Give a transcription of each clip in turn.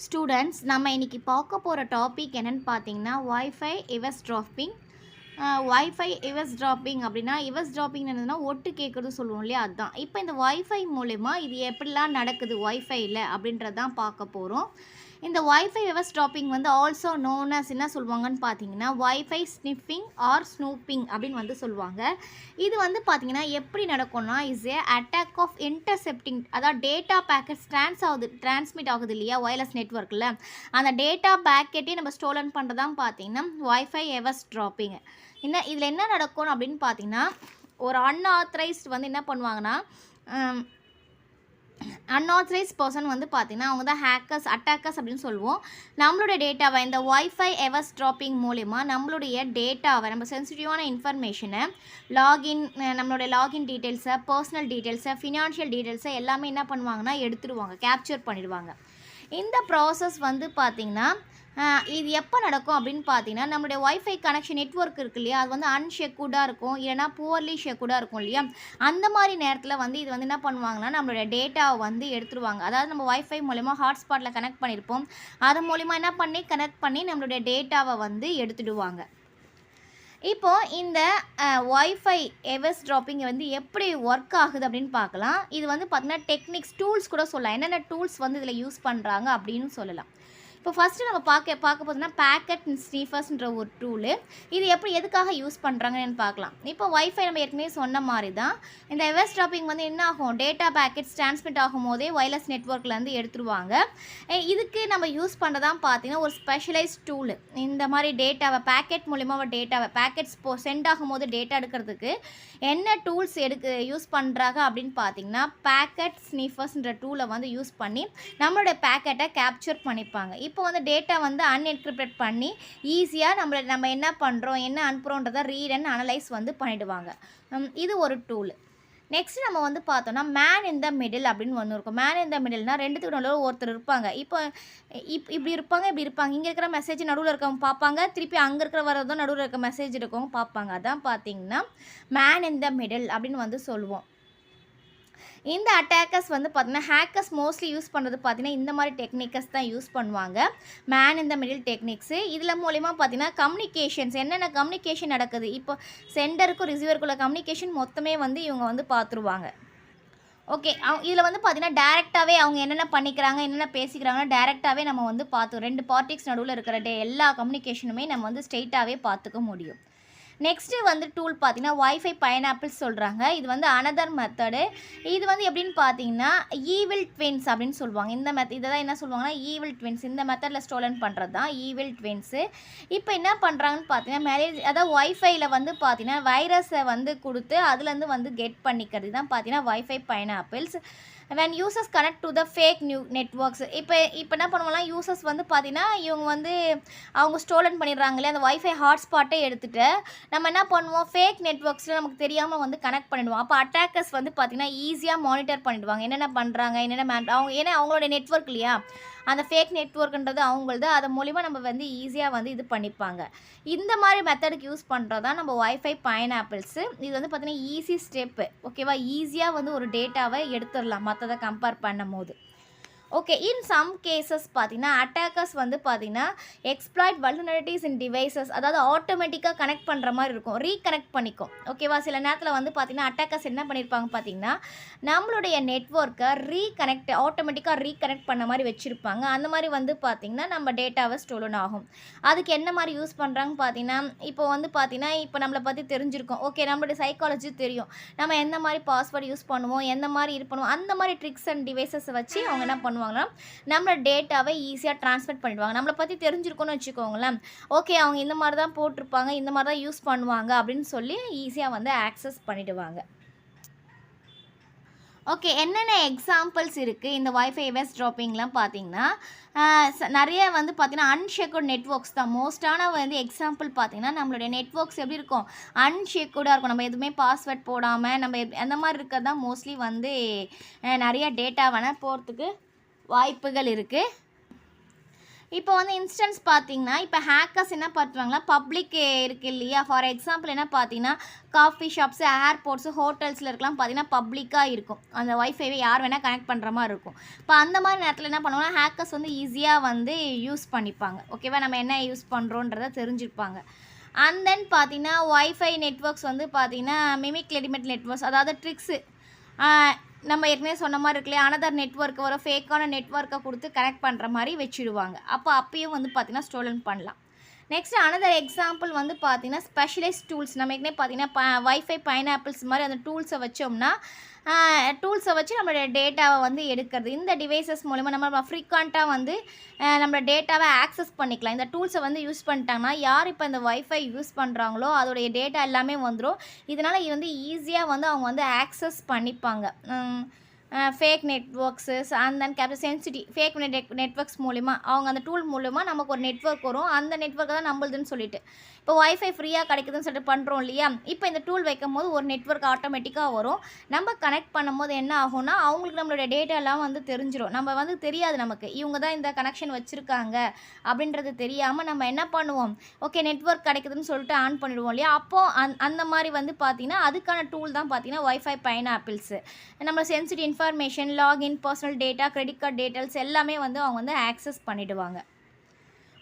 Students நம்ம இன்னைக்கு பார்க்க போகிற டாபிக் என்னன்னு பார்த்தீங்கன்னா வைஃபை இவஸ் ட்ராப்பிங். வைஃபை இவஸ் ட்ராப்பிங் அப்படின்னா இவஸ் ட்ராப்பிங் என்னதுன்னா ஒட்டு கேட்குறது சொல்லுவோம் இல்லையா, அதுதான். இப்போ இந்த வைஃபை மூலயமா இது எப்படிலாம் நடக்குது வைஃபைல அப்படின்றது தான் பார்க்க போகிறோம். இந்த வைஃபை எவஸ் ட்ராப்பிங் வந்து ஆல்சோ நோன் அஸ் என்ன சொல்லுவாங்கன்னு பார்த்தீங்கன்னா வைஃபை ஸ்னிஃபிங் ஆர் ஸ்னூப்பிங் அப்படின்னு வந்து சொல்லுவாங்க. இது வந்து பார்த்தீங்கன்னா எப்படி நடக்கும்னா is a attack of intercepting, அதாவது டேட்டா பேக்கெட்ஸ் டிரான்ஸ்மிட் ஆகுது இல்லையா வயர்லெஸ் நெட்ஒர்க்கில், அந்த டேட்டா பேக்கெட்டே நம்ம ஸ்டோலன் பண்ணுறதான் பார்த்தீங்கன்னா வைஃபை எவஸ் ட்ராப்பிங். இதில் என்ன நடக்கும் அப்படின்னு பார்த்தீங்கன்னா ஒரு அன்ஆத்தரைஸ்டு வந்து என்ன பண்ணுவாங்கன்னா அன்ஆத்தரைஸ் பர்சன் வந்து பார்த்தீங்கன்னா அவங்க தான் ஹேக்கர்ஸ் அட்டாக்கர்ஸ் அப்படின்னு சொல்லுவோம். நம்மளுடைய டேட்டாவை இந்த வைஃபை எவஸ் ட்ராப்பிங் மூலிமா நம்மளுடைய டேட்டாவை நம்ம சென்சிட்டிவான இன்ஃபர்மேஷனை நம்மளுடைய லாகின் டீட்டெயில்ஸை, பர்சனல் டீட்டெயில்ஸை, ஃபினான்ஷியல் டீட்டெயில்ஸை எல்லாமே என்ன பண்ணுவாங்கன்னா எடுத்துடுவாங்க, கேப்சர் பண்ணிடுவாங்க. இந்த ப்ராசஸ் வந்து பார்த்திங்கன்னா இது எப்போ நடக்கும் அப்படின்னு பார்த்தீங்கன்னா நம்மளுடைய வைஃபை கனெக்ஷன் நெட்ஒர்க் இருக்கு இல்லையா, அது வந்து அன்ஷெக்யூர்டாக இருக்கும், இல்லைனா புவர்லி ஷெக்யூர்டாக இருக்கும் இல்லையா, அந்த மாதிரி நேரத்தில் வந்து இது வந்து என்ன பண்ணுவாங்கன்னா நம்மளுடைய டேட்டாவை வந்து எடுத்துருவாங்க. அதாவது நம்ம வைஃபை மூலிமா ஹாட்ஸ்பாட்டில் கனெக்ட் பண்ணியிருப்போம், அது மூலிமா என்ன பண்ணி கனெக்ட் பண்ணி நம்மளுடைய டேட்டாவை வந்து எடுத்துடுவாங்க. இப்போது இந்த வைஃபை எவஸ் ட்ராப்பிங் வந்து எப்படி ஒர்க் ஆகுது அப்படின்னு பார்க்கலாம். இது வந்து பார்த்திங்கன்னா டெக்னிக்ஸ் டூல்ஸ் கூட சொல்லலாம், என்னென்ன டூல்ஸ் வந்து இதில் யூஸ் பண்ணுறாங்க அப்படின்னு சொல்லலாம். இப்போ ஃபஸ்ட்டு நம்ம பார்க்க போதுன்னா பேக்கெட் ஸ்னீஃபர்ஸ்ன்ற ஒரு டூலு. இது எதுக்காக யூஸ் பண்ணுறாங்கன்னு பார்க்கலாம். இப்போ வைஃபை நம்ம ஏற்கனவே சொன்ன மாதிரி தான் இந்த எவஸ் ட்ராப்பிங் வந்து என்ன ஆகும், டேட்டா பேக்கெட்ஸ் டிரான்ஸ்மிட் ஆகும் போதே வயர்லெஸ் நெட்ஒர்க்லேருந்து எடுத்துருவாங்க. இதுக்கு நம்ம யூஸ் பண்ணுறதான் பார்த்தீங்கன்னா ஒரு ஸ்பெஷலைஸ்ட் டூலு. இந்த மாதிரி டேட்டாவை பேக்கெட் மூலிமா பேக்கெட்ஸ் சென்ட் ஆகும் போது டேட்டா எடுக்கிறதுக்கு என்ன டூல்ஸ் யூஸ் பண்ணுறாங்க அப்படின்னு பார்த்தீங்கன்னா பேக்கெட் ஸ்னீஃபர்ஸ்ன்ற டூலை வந்து யூஸ் பண்ணி நம்மளோட பேக்கெட்டை கேப்சர் பண்ணிப்பாங்க. இப்போ வந்து டேட்டா வந்து அன்என்கிரிப்டட் பண்ணி ஈஸியாக நம்ம என்ன பண்ணுறோம், என்ன அனுப்புகிறோன்றதை ரீட் அண்ட் அனலைஸ் வந்து பண்ணிவிடுவாங்க. இது ஒரு டூல். நெக்ஸ்ட் நம்ம வந்து பார்த்தோன்னா மேன் இன் த மிடில் அப்படின்னு ஒன்று இருக்கும். மேன் இன் த மிடில்னால் ரெண்டுத்துக்கு நடுவில் ஒருத்தர் இருப்பாங்க. இப்படி இருப்பாங்க, இங்கே இருக்கிற மெசேஜ் நடுவில் இருக்கவங்க பார்ப்பாங்க, திருப்பி அங்கே இருக்கிற வரதும் நடுவில் இருக்க மெசேஜ் இருக்கவங்க பார்ப்பாங்க. அதான் பார்த்தீங்கன்னா மேன் இன் த மிடில் அப்படின்னு வந்து சொல்லுவோம். இந்த அட்டாக்கர்ஸ் வந்து பார்த்தீங்கன்னா ஹேக்கர்ஸ் மோஸ்ட்லி யூஸ் பண்ணுறது பார்த்தீங்கன்னா இந்த மாதிரி டெக்னிக்ஸ் தான் யூஸ் பண்ணுவாங்க, மேன் இந்த மிடில் டெக்னிக்ஸு. இதில் மூலிமா பார்த்தீங்கன்னா கம்யூனிகேஷன்ஸ் என்னென்ன கம்யூனிகேஷன் நடக்குது, இப்போ சென்டருக்கும் ரிசீவருக்குள்ள கம்யூனிகேஷன் மொத்தமே வந்து இவங்க வந்து பார்த்துருவாங்க. ஓகே, இதில் வந்து பார்த்தீங்கன்னா டேரெக்டாகவே அவங்க என்னென்ன பண்ணிக்கிறாங்க, என்னென்ன பேசிக்கிறாங்கன்னா டேரெக்டாகவே நம்ம வந்து ரெண்டு பார்ட்டிக்ஸ் நடுவில் இருக்கிற எல்லா கம்யூனிகேஷனுமே நம்ம வந்து ஸ்ட்ரெயிட்டாகவே பார்த்துக்க முடியும். நெக்ஸ்ட்டு வந்து டூல் பார்த்தீங்கன்னா வைஃபை பைனாப்பிள்ஸ் சொல்கிறாங்க. இது வந்து அனதர் மெத்தடு. இது வந்து எப்படின்னு பார்த்தீங்கன்னா ஈவில் ட்வின்ஸ் அப்படின்னு சொல்லுவாங்க. இதை தான் என்ன சொல்லுவாங்கன்னா ஈவில் ட்வின்ஸ். இந்த மெத்தடில் ஸ்டோலன் பண்ணுறது தான் ஈவில் ட்வின்ஸு. இப்போ என்ன பண்ணுறாங்கன்னு பார்த்தீங்கன்னா அதாவது வைஃபைல வந்து பார்த்தீங்கன்னா வைரஸை வந்து கொடுத்து அதுலேருந்து வந்து கெட் பண்ணிக்கிறது தான் பார்த்தீங்கன்னா wifi pineapples. when users connect to the fake new networks. இப்போ என்ன பண்ணுவோம்னா யூசர்ஸ் வந்து பார்த்தீங்கன்னா இவங்க வந்து அவங்க ஸ்டோலன் பண்ணிடுறாங்களே அந்த வைஃபை ஹாட்ஸ்பாட்டை எடுத்துகிட்டு நம்ம என்ன பண்ணுவோம், ஃபேக் நெட்ஒர்க்ஸில் நமக்கு தெரியாமல் வந்து கனெக்ட் பண்ணிடுவோம். அப்போ அட்டாக்கர்ஸ் வந்து பார்த்திங்கன்னா ஈஸியாக மானிட்டர் பண்ணிடுவாங்க, என்னென்ன பண்ணுறாங்க, ஏன்னா அவங்களோட நெட்ஒர்க் இல்லையா, அந்த ஃபேக் நெட்ஒர்க்குன்றது அவங்களது, அது மூலிமா நம்ம வந்து ஈஸியாக வந்து இது பண்ணிப்பாங்க. இந்த மாதிரி மெத்தடுக்கு யூஸ் பண்ணுறது தான் நம்ம வைஃபை பைனாப்பிள்ஸு. இது வந்து பார்த்திங்கன்னா ஈஸி ஸ்டெப்பு, ஓகேவா, ஈஸியாக வந்து ஒரு டேட்டாவை எடுத்துடலாம் மற்றதை கம்பேர் பண்ணும் போது. ஓகே, இன் சம் கேசஸ் பார்த்தீங்கன்னா அட்டாக்கர்ஸ் வந்து பார்த்தீங்கன்னா எக்ஸ்ப்ளாய்ட் வல்னரபிலிட்டிஸ் இன் டிவைசஸ், அதாவது ஆட்டோமேட்டிக்காக கனெக்ட் பண்ணுற மாதிரி இருக்கும், ரீகனெக்ட் பண்ணிக்கும், ஓகேவா. சில நேரத்தில் வந்து பார்த்தீங்கன்னா அட்டாக்கர்ஸ் என்ன பண்ணியிருப்பாங்க பார்த்தீங்கன்னா நம்மளுடைய நெட்ஒர்க்கை ஆட்டோமேட்டிக்காக ரீகனெக்ட் பண்ண மாதிரி வச்சுருப்பாங்க. அந்த மாதிரி வந்து பார்த்திங்கன்னா நம்ம டேட்டாவை ஸ்டோலன் ஆகும். அதுக்கு என்ன மாதிரி யூஸ் பண்ணுறாங்க பார்த்தீங்கன்னா இப்போ வந்து பார்த்தீங்கன்னா இப்போ நம்மளை பற்றி தெரிஞ்சிருக்கோம், ஓகே, நம்மளுடைய சைக்காலஜி தெரியும், நம்ம எந்த மாதிரி பாஸ்வேர்டு யூஸ் பண்ணுவோம், எந்த மாதிரி இது பண்ணுவோம், அந்த மாதிரி ட்ரிக்ஸ் அண்ட் டிவைசஸை வச்சு அவங்க என்ன பண்ணுவாங்கன்னா நம்மளோட டேட்டாவை ஈஸியாக ட்ரான்ஸ்மிட் பண்ணிடுவாங்க. நம்மளை பற்றி தெரிஞ்சிருக்கோன்னு வச்சுக்கோங்களேன், ஓகே, அவங்க இந்த மாதிரி தான் போட்டிருப்பாங்க, இந்த மாதிரி தான் யூஸ் பண்ணுவாங்க அப்படின்னு சொல்லி ஈஸியாக வந்து ஆக்சஸ் பண்ணிவிடுவாங்க. ஓகே, என்னென்ன எக்ஸாம்பிள்ஸ் இருக்குது இந்த வைஃபை எவஸ் ட்ராப்பிங்லாம் பார்த்தீங்கன்னா நிறைய வந்து பார்த்திங்கன்னா அன்ஷெக்யூர்ட் நெட்ஒர்க்ஸ் தான் மோஸ்ட்டான வந்து எக்ஸாம்பிள். பார்த்திங்கன்னா நம்மளுடைய நெட்ஒர்க்ஸ் எப்படி இருக்கும், அன்ஷெக்யூர்டாக இருக்கும், நம்ம எதுவுமே பாஸ்வேர்ட் போடாமல் நம்ம அந்த மாதிரி இருக்கிறது தான் மோஸ்ட்லி வந்து நிறைய டேட்டா வேணால் போகிறதுக்கு வாய்ப்புகள் இருக்குது. இப்போ வந்து இன்ஸ்டன்ஸ் பார்த்தீங்கன்னா, இப்போ ஹேக்கர்ஸ் என்ன பண்ணுவாங்கன்னா, பப்ளிக் இருக்கு இல்லையா? ஃபார் எக்ஸாம்பிள் என்ன பார்த்தீங்கன்னா, காஃபி ஷாப்ஸு, ஏர்போர்ட்ஸு, ஹோட்டல்ஸ்ல இருக்கலாம் பார்த்தீங்கன்னா, பப்ளிக்கா இருக்கும். அந்த வைஃபைவை யார் வேணா கனெக்ட் பண்ற மாரி இருக்கும். இப்போ அந்த மாரி நேரத்தில என்ன பண்ணுவாங்கன்னா, ஹேக்கர்ஸ் வந்து ஈஸியா வந்து யூஸ் பண்ணிப்பாங்க. ஓகேவா? நம்ம என்ன யூஸ் பண்றோன்றத தெரிஞ்சுப்பாங்க. அண்ட் தென் பார்த்தீங்கன்னா, வைஃபை நெட்வொர்க்ஸ் வந்து பார்த்தீங்கன்னா, மிமிக் லெடிமெட் நெட்வொர்க்ஸ் அதாவது ட்ரிக்ஸு. ஆ நம்ம ஏற்கனவே சொன்ன மாரி இருக்கு இல்லையா? அனதர் நெட்வொர்க் ஒரு ஃபேக்கான நெட்வொர்க்க குடுத்து கனெக்ட் பண்ற மாரி வச்சுடுவாங்க. அப்பயும் வந்து பார்த்தீங்கன்னா, ஸ்டோலன் பண்ணலாம். நெக்ஸ்ட் அனதர் எக்ஸாம்பிள் வந்து பார்த்தீங்கன்னா, ஸ்பெஷலைஸ்ட் டூல்ஸ். நம்ம ஏற்கனவே பார்த்தீங்கன்னா, வைஃபை பைனாப்பிள்ஸ் மாரி அந்த டூல்ஸை வச்சோம்னா, டூல்ஸை வச்சு நம்மளுடைய டேட்டாவை வந்து எடுக்கிறது. இந்த டிவைசஸ் மூலிமா நம்ம ஃப்ரீக்வெண்ட்டா வந்து நம்மளோட டேட்டாவை ஆக்சஸ் பண்ணிக்கலாம். இந்த டூல்ஸை வந்து யூஸ் பண்ணிட்டாங்கன்னா, யார் இப்போ இந்த வைஃபை யூஸ் பண்ணுறாங்களோ அதோடைய டேட்டா எல்லாமே வந்துடும். இதனால் இது வந்து ஈஸியாக வந்து அவங்க வந்து ஆக்சஸ் பண்ணிப்பாங்க. Fake networks and then sensitive fake networks மூலிமா அவங்க அந்த டூல் மூலிமா நமக்கு ஒரு நெட்வொர்க் வரும். அந்த நெட்வொர்க் தான் நம்மளுதுன்னு சொல்லிட்டு. இப்போ வைஃபை ஃப்ரீயாக கிடைக்குதுன்னு சொல்லிட்டு பண்ணுறோம் இல்லையா? இப்போ இந்த டூல் வைக்கும்போது ஒரு நெட்வொர்க் ஆட்டோமேட்டிக்காக வரும். நம்ம கனெக்ட் பண்ணும்போது என்ன ஆகும்னா, அவங்களுக்கு நம்மளுடைய டேட்டா எல்லாம் வந்து தெரிஞ்சிடும். நம்ம வந்து தெரியாது நமக்கு. இவங்க தான் இந்த கனெக்ஷன் வச்சுருக்காங்க அப்படின்றது தெரியாமல் நம்ம என்ன பண்ணுவோம், ஓகே நெட்வொர்க் கிடைக்குதுன்னு சொல்லிட்டு ஆன் பண்ணிடுவோம் இல்லையா? அப்போது அந்த மாதிரி வந்து பார்த்தீங்கன்னா, அதுக்கான டூல் தான் பார்த்தீங்கன்னா வைஃபை பைனாப்பிள்ஸு. நம்ம sensitive information, login, personal data, credit card details எல்லாமே வந்து அவங்க வந்து ஆக்சஸ் பண்ணிடுவாங்க.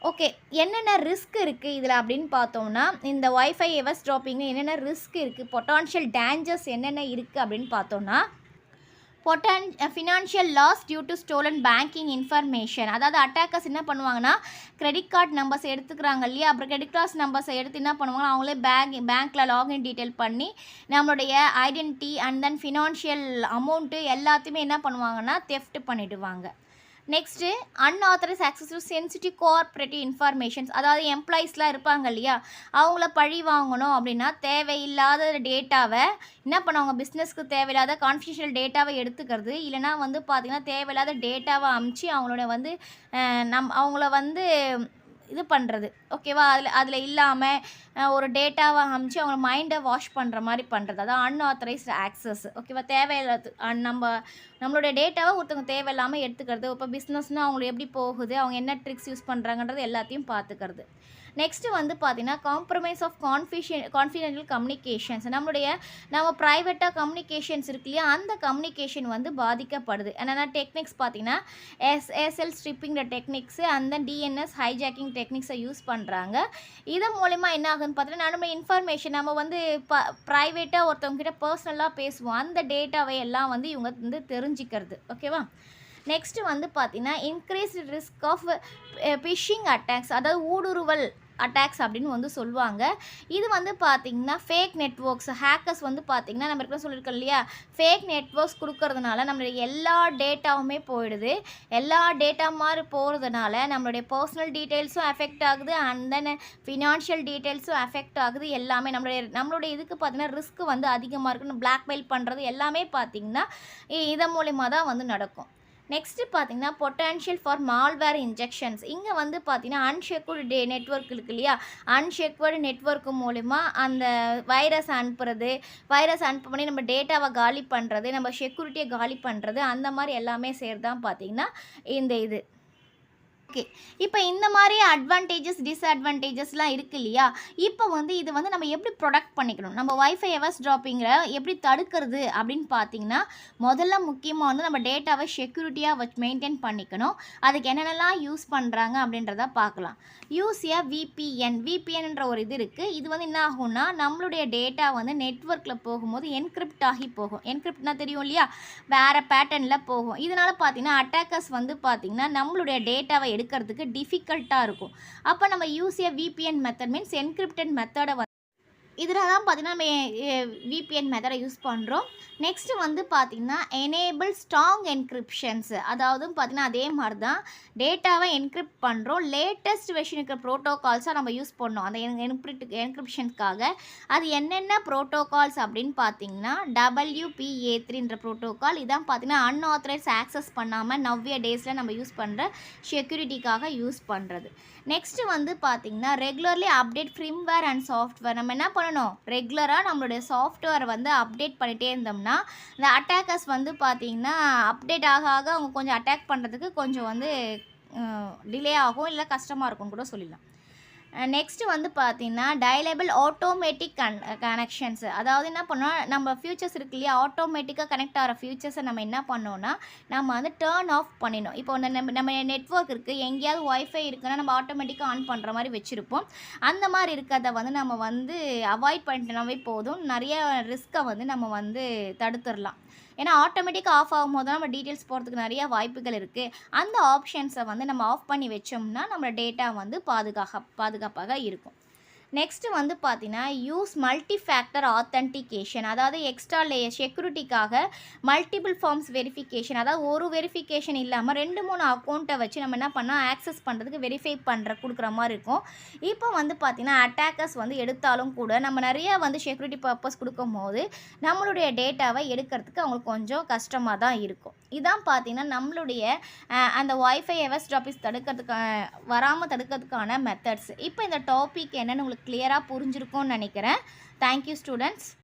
ஓகே. என்னென்ன ரிஸ்க் இருக்குது இதில் அப்படின்னு பார்த்தோம்னா, இந்த வைஃபை எவர்ஸ்ட்ராப்பிங்கில் என்னென்ன ரிஸ்க் இருக்குது, பொட்டன்ஷியல் டேஞ்சர்ஸ் என்னென்ன இருக்குது அப்படின்னு பார்த்தோம்னா, financial loss due to stolen banking information. அதாவது அட்டாக்கர்ஸ் என்ன பண்ணுவாங்கன்னா, கிரெடிட் கார்டு நம்பர்ஸ் எடுத்துக்கிறாங்க இல்லையா? அப்புறம் கிரெடிட் கார்ட்ஸ் நம்பர்ஸை எடுத்து என்ன பண்ணுவாங்கன்னா, அவங்களே பேங்க்கில் லாகின் டீட்டெயில் பண்ணி நம்மளுடைய identity and then financial amount எல்லாத்தையுமே என்ன பண்ணுவாங்கன்னா, தெஃப்ட் பண்ணிடுவாங்க. Next unauthorised access to sensitive cooperative informations. அதாவது எம்ப்ளாயீஸ்லாம் இருப்பாங்க இல்லையா? அவங்கள பழி வாங்கணும் அப்படின்னா, தேவையில்லாத டேட்டாவை என்ன பண்ணுவாங்க, பிஸ்னஸ்க்கு தேவையில்லாத கான்ஃபிடென்ஷியல் டேட்டாவை எடுத்துக்கிறது. இல்லைனா வந்து பார்த்திங்கன்னா, தேவையில்லாத டேட்டாவை அமுச்சு அவங்களோட வந்து அவங்கள வந்து இது பண்ணுறது. ஓகேவா? அதில் இல்லாமல் ஒரு டேட்டாவை அமுச்சு அவங்க மைண்டை வாஷ் பண்ணுற மாதிரி பண்ணுறது. அதான் அன்ஆத்தரைஸ்டு ஆக்சஸ். ஓகேவா? தேவையில்லாத நம்மளுடைய டேட்டாவை ஒருத்தவங்க தேவையில்லாமல் எடுத்துக்கிறது. இப்போ பிஸ்னஸ்னால் அவங்களுக்கு எப்படி போகுது, அவங்க என்ன ட்ரிக்ஸ் யூஸ் பண்ணுறாங்கன்றது எல்லாத்தையும் பார்த்துக்கிறது. நெக்ஸ்ட்டு வந்து பார்த்தீங்கன்னா, காம்ப்ரமைஸ் ஆஃப் கான்ஃபிடென்ஷியல் கம்யூனிகேஷன்ஸ். நம்ம ப்ரைவேட்டாக கம்யூனிகேஷன்ஸ் இருக்கு இல்லையா? அந்த கம்யூனிகேஷன் வந்து பாதிக்கப்படுது. என்னென்னா டெக்னிக்ஸ் பார்த்தீங்கன்னா, SSL stripping techniques and then DNS hijacking டெக்னிக்ஸை யூஸ் பண்ணுறாங்க. இதன் மூலிமா என்ன ஆகுதுன்னு பார்த்தீங்கன்னா, நம்ம இன்ஃபர்மேஷன் நம்ம வந்து ப்ரைவேட்டாக ஒருத்தவங்ககிட்ட பர்சனலாக பேசுவோம். அந்த டேட்டாவை எல்லாம் வந்து இவங்க வந்து தெரிஞ்சுக்கிறது. ஓகேவா? நெக்ஸ்ட்டு வந்து பார்த்தீங்கன்னா, increased risk of phishing attacks. அதாவது ஊடுருவல் அட்டாக்ஸ் அப்படின்னு வந்து சொல்லுவாங்க. இது வந்து பார்த்திங்கன்னா, ஃபேக் நெட்வொர்க்ஸ் ஹேக்கர்ஸ் வந்து பார்த்திங்கன்னா, நம்ம ஏற்கனவே சொல்லியிருக்கோம் இல்லையா? ஃபேக் நெட்வொர்க்ஸ் கொடுக்கறதுனால நம்மளுடைய எல்லா டேட்டாவுமே போயிடுது. எல்லா டேட்டா மாதிரி போகிறதுனால நம்மளுடைய பர்சனல் டீட்டெயில்ஸும் அஃபெக்ட் ஆகுது அண்ட் தென் ஃபினான்ஷியல் டீட்டெயில்ஸும் அஃபெக்ட் ஆகுது. எல்லாமே நம்மளுடைய இதுக்கு பார்த்திங்கன்னா, ரிஸ்க் வந்து அதிகமாக இருக்குன்னு பிளாக்மெயில் பண்ணுறது எல்லாமே பார்த்திங்கன்னா, இதன் மூலிமா தான் வந்து நடக்கும். நெக்ஸ்ட்டு பார்த்தீங்கன்னா, பொட்டன்ஷியல் ஃபார் மால்வேர் இன்ஜெக்ஷன்ஸ். இங்கே வந்து பார்த்தீங்கன்னா, அன்செக்யூர்டு நெட்வொர்க் இருக்கு இல்லையா? அன்செக்யூர்டு நெட்வொர்க் மூலிமா அந்த வைரஸ் அனுப்பு பண்ணி நம்ம டேட்டாவை காலி பண்ணுறது, நம்ம செக்யூரிட்டியை காலி பண்ணுறது, அந்த மாதிரி எல்லாமே சேர்த்து தான் பார்த்தீங்கன்னா இந்த இது. ஓகே. இப்போ இந்த மாதிரி அட்வான்டேஜஸ், டிஸ்அட்வான்டேஜஸ்லாம் இருக்கு இல்லையா? இப்போ வந்து இது வந்து நம்ம எப்படி ப்ரொடெக்ட் பண்ணிக்கணும்? நம்ம வைஃபை எவர்ஸ்ட்ராப்பிங்கில் எப்படி தடுக்கிறது அப்படின்னு பார்த்தீங்கன்னா, முதல்ல முக்கியமாக வந்து நம்ம டேட்டாவை செக்யூரிட்டியாக மெயின்டைன் பண்ணிக்கணும். அதுக்கு என்னென்னலாம் யூஸ் பண்ணுறாங்க அப்படின்றத பார்க்கலாம். யூஸ் எ விபிஎன்ன்ற ஒரு இது இருக்குது. இது வந்து என்ன ஆகும்னா, நம்மளுடைய டேட்டா வந்து நெட்வொர்க்கில் போகும்போது என்கிரிப்ட் ஆகி போகும். என்கிரிப்ட்னா தெரியும் இல்லையா? வேறு பேட்டர்னில் போகும். இதனால் பார்த்தீங்கன்னா, அட்டாக்கர்ஸ் வந்து பார்த்தீங்கன்னா, நம்மளுடைய டேட்டாவை எடுக்கிறதுக்கு டிஃபிகல்ட்டாக இருக்கும். அப்போ நம்ம யூஸ் எ விபிஎன் மெத்தட் மீன்ஸ் என்கிரிப்டட் மெத்தடை இதில் தான் பார்த்தீங்கன்னா, நம்ம விபிஎன் மெத்தடை யூஸ் பண்ணுறோம். நெக்ஸ்ட்டு வந்து பார்த்திங்கன்னா, எனேபிள் ஸ்ட்ராங் என்கிரிப்ஷன்ஸ். அதாவது பார்த்திங்கன்னா, அதே மாதிரி தான் டேட்டாவை என்கிரிப்ட் பண்ணுறோம். லேட்டஸ்ட் வெர்ஷன் இருக்கிற ப்ரோட்டோகால்ஸாக நம்ம யூஸ் பண்ணோம் அந்த என்கிரிப்ஷனுக்காக. அது என்னென்ன ப்ரோட்டோகால்ஸ் அப்படின்னு பார்த்திங்கன்னா, WPA3ன்ற ப்ரோட்டோகால். இதான் பார்த்திங்கன்னா, அன்ஆத்தரைஸ் ஆக்சஸ் பண்ணாமல் நவ்விய டேஸில் நம்ம யூஸ் பண்ணுற செக்யூரிட்டிக்காக யூஸ் பண்ணுறது. நெக்ஸ்ட்டு வந்து பார்த்திங்கன்னா, ரெகுலர்லி அப்டேட் ஃப்ரீம்வேர் அண்ட் சாஃப்ட்வேர். நம்ம என்ன பண்ணணும், ரெகுலராக நம்மளுடைய சாஃப்ட்வேரை வந்து அப்டேட் பண்ணிகிட்டே இருந்தோம்னா, இந்த அட்டாக்கர்ஸ் வந்து பார்த்திங்கன்னா, அப்டேட் ஆக அவங்க கொஞ்சம் அட்டாக் பண்ணுறதுக்கு கொஞ்சம் வந்து டிலே ஆகும், இல்லை கஷ்டமாக இருக்கும்னு கூட சொல்லிடலாம். நெக்ஸ்ட்டு வந்து பார்த்தீங்கன்னா டயலபிள் ஆட்டோமேட்டிக் கனெக்ஷன்ஸு. அதாவது என்ன பண்ணோம், நம்ம ஃபியூச்சர்ஸ் இருக்கு இல்லையா, ஆட்டோமேட்டிக்காக கனெக்ட் ஆகிற ஃபியூச்சர்ஸை நம்ம என்ன பண்ணோம்னா நம்ம வந்து டேர்ன் ஆஃப் பண்ணிடணும். இப்போ நம்ம நெட்வொர்க் இருக்குது, எங்கேயாவது ஒய்ஃபை இருக்குன்னா நம்ம ஆட்டோமேட்டிக்காக ஆன் பண்ணுற மாதிரி வச்சுருப்போம். அந்த மாதிரி இருக்கிறத வந்து நம்ம வந்து அவாய்ட் பண்ணிட்டோம்னாவே போதும், நிறைய ரிஸ்க்கை வந்து நம்ம வந்து தடுத்துடலாம். ஏன்னா ஆட்டோமேட்டிக்காக ஆஃப் ஆகும்போது தான் நம்ம டீட்டெயில்ஸ் போகிறதுக்கு நிறைய வாய்ப்புகள் இருக்குது. அந்த ஆப்ஷன்ஸை வந்து நம்ம ஆஃப் பண்ணி வச்சோம்னா நம்ம டேட்டா வந்து பாதுகாப்பாக இருக்கும். நெக்ஸ்ட்டு வந்து பார்த்தீங்கன்னா யூஸ் மல்டி ஃபேக்டர் ஆத்தென்டிகேஷன். அதாவது எக்ஸ்ட்ரா லேயர் செக்யூரிட்டிக்காக மல்டிபிள் ஃபார்ம்ஸ் வெரிஃபிகேஷன். அதாவது ஒரு வெரிஃபிகேஷன் இல்லாமல் 2-3 அக்கௌண்ட்டை வச்சு நம்ம என்ன பண்ணால் ஆக்சஸ் பண்ணுறதுக்கு வெரிஃபை கொடுக்குற மாதிரி இருக்கும். இப்போ வந்து பார்த்தீங்கன்னா அட்டாக்கர்ஸ் வந்து எடுத்தாலும் கூட நம்ம நிறைய வந்து செக்யூரிட்டி பர்பஸ் கொடுக்கும்போது நம்மளுடைய டேட்டாவை எடுக்கிறதுக்கு அவங்களுக்கு கொஞ்சம் கஷ்டமாக தான் இருக்கும். இதான் பார்த்தீங்கன்னா நம்மளுடைய அந்த ஒய்ஃபை எவர்ஸ்ட்ராப்பிங் வராமல் தடுக்கிறதுக்கான மெத்தட்ஸ். இப்போ இந்த டாபிக் என்னென்னு உங்களுக்கு கிளியராக புரிஞ்சிருக்கும்னு நினைக்கிறேன். Thank you students.